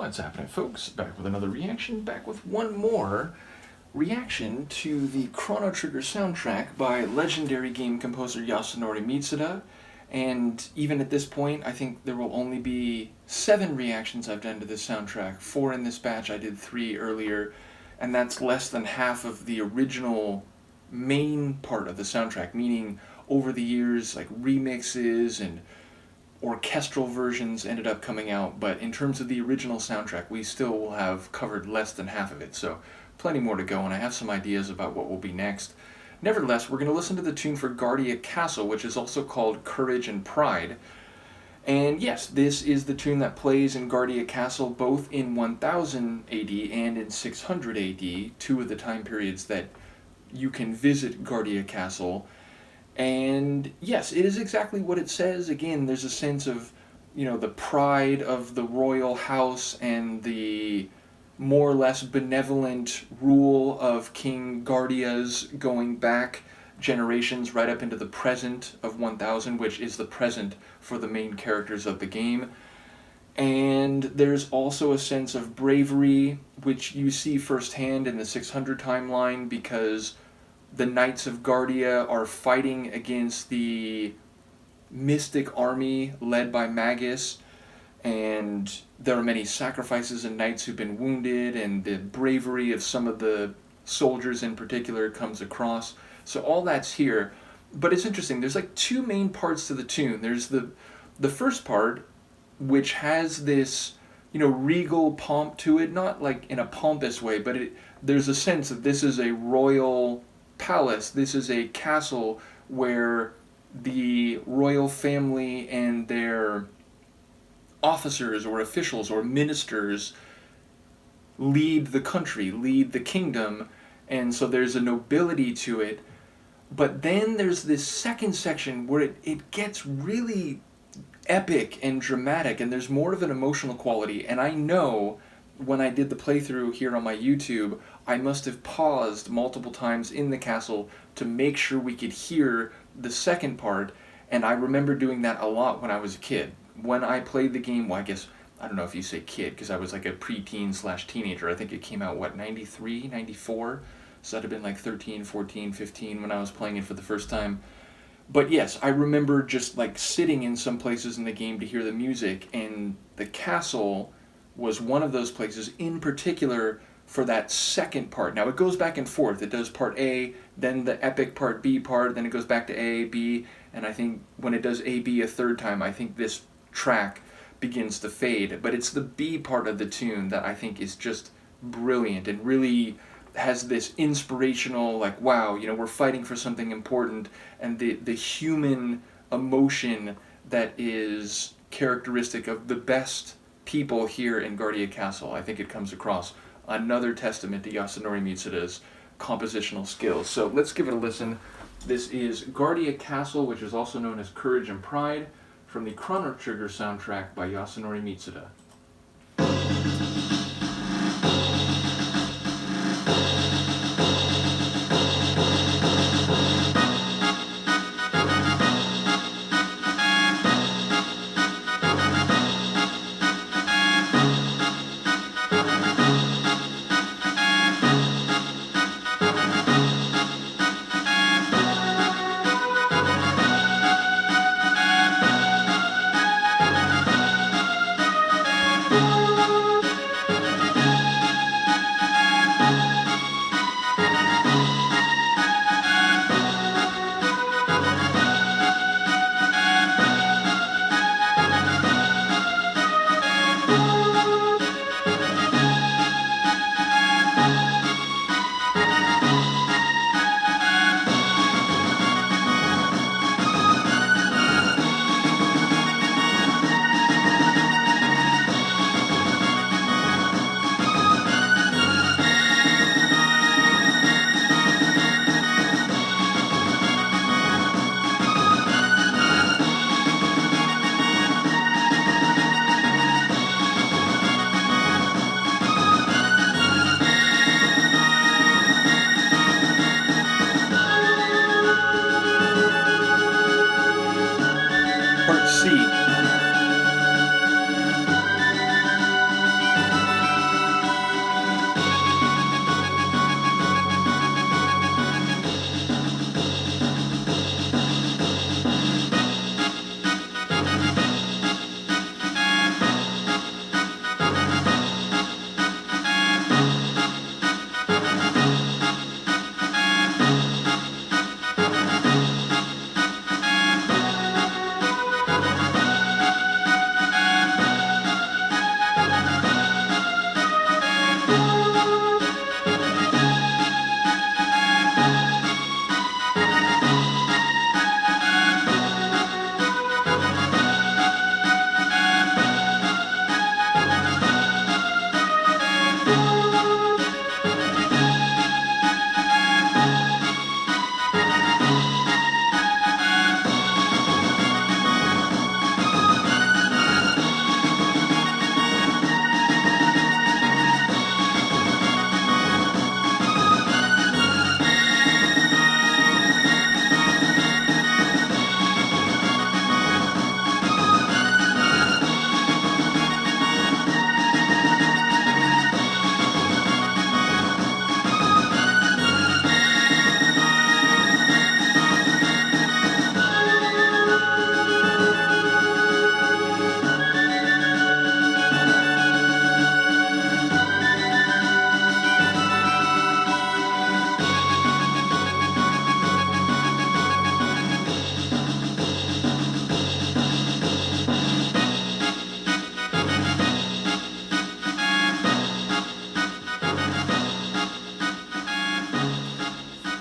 What's happening, folks? Back with another reaction, back with one more reaction to the Chrono Trigger soundtrack by legendary game composer Yasunori Mitsuda. And even at this point, I think there will only be 7 reactions I've done to this soundtrack. 4 in this batch, I did 3 earlier, and that's less than half of the original main part of the soundtrack, meaning over the years, like remixes and orchestral versions ended up coming out, but in terms of the original soundtrack, we still will have covered less than half of it, so plenty more to go, and I have some ideas about what will be next. Nevertheless, we're going to listen to the tune for Guardia Castle, which is also called Courage and Pride. And yes, this is the tune that plays in Guardia Castle both in 1000 AD and in 600 AD, 2 of the time periods that you can visit Guardia Castle. And yes, it is exactly what it says. Again, there's a sense of, the pride of the royal house and the more or less benevolent rule of King Guardias going back generations right up into the present of 1000, which is the present for the main characters of the game. And there's also a sense of bravery, which you see firsthand in the 600 timeline, because the Knights of Guardia are fighting against the mystic army led by Magus, and there are many sacrifices and knights who've been wounded, and the bravery of some of the soldiers in particular comes across. So all that's here. But it's interesting, there's like 2 main parts to the tune. There's the first part, which has this, regal pomp to it, not like in a pompous way, but there's a sense that this is a royal palace, this is a castle where the royal family and their officers or officials or ministers lead the country, lead the kingdom, and so there's a nobility to it. But then there's this second section where it gets really epic and dramatic, and there's more of an emotional quality. And I know when I did the playthrough here on my YouTube, I must have paused multiple times in the castle to make sure we could hear the second part, and I remember doing that a lot when I was a kid. When I played the game, well, I don't know if you say kid, because I was like a preteen/teenager. I think it came out, 93, 94? So that'd have been like 13, 14, 15 when I was playing it for the first time. But yes, I remember just like sitting in some places in the game to hear the music, and the castle was one of those places in particular for that second part. Now it goes back and forth. It does part A, then the epic part B part, then it goes back to A, B, and I think when it does A, B a third time, I think this track begins to fade. But it's the B part of the tune that I think is just brilliant and really has this inspirational, like, wow, we're fighting for something important, and the human emotion that is characteristic of the best people here in Guardia Castle. I think it comes across. Another testament to Yasunori Mitsuda's compositional skills. So let's give it a listen. This is Guardia Castle, which is also known as Courage and Pride, from the Chrono Trigger soundtrack by Yasunori Mitsuda.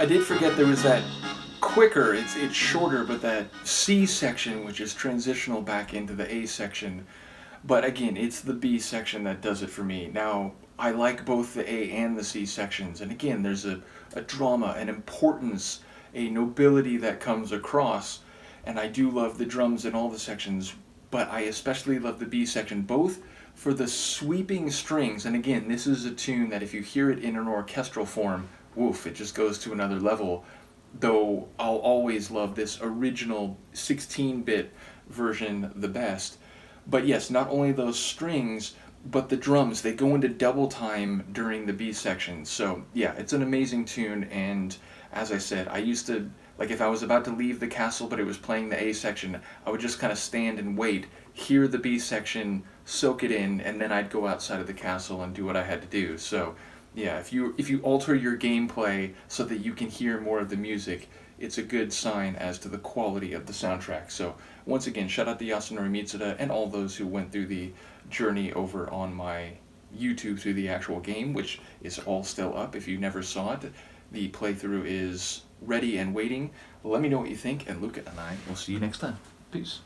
I did forget there was that quicker, it's shorter, but that C section, which is transitional back into the A section. But again, it's the B section that does it for me. Now, I like both the A and the C sections, and again, there's a drama, an importance, a nobility that comes across, and I do love the drums in all the sections, but I especially love the B section, both for the sweeping strings, and again, this is a tune that if you hear it in an orchestral form, woof, it just goes to another level, though I'll always love this original 16-bit version the best. But yes, not only those strings, but the drums, they go into double time during the B section. So yeah, it's an amazing tune, and as I said, I used to, like if I was about to leave the castle but it was playing the A section, I would just kind of stand and wait, hear the B section, soak it in, and then I'd go outside of the castle and do what I had to do. So yeah, if you alter your gameplay so that you can hear more of the music, it's a good sign as to the quality of the soundtrack. So once again, shout out to Yasunori Mitsuda and all those who went through the journey over on my YouTube through the actual game, which is all still up. If you never saw it, the playthrough is ready and waiting. Let me know what you think, and Luca and I will see you next time. Peace.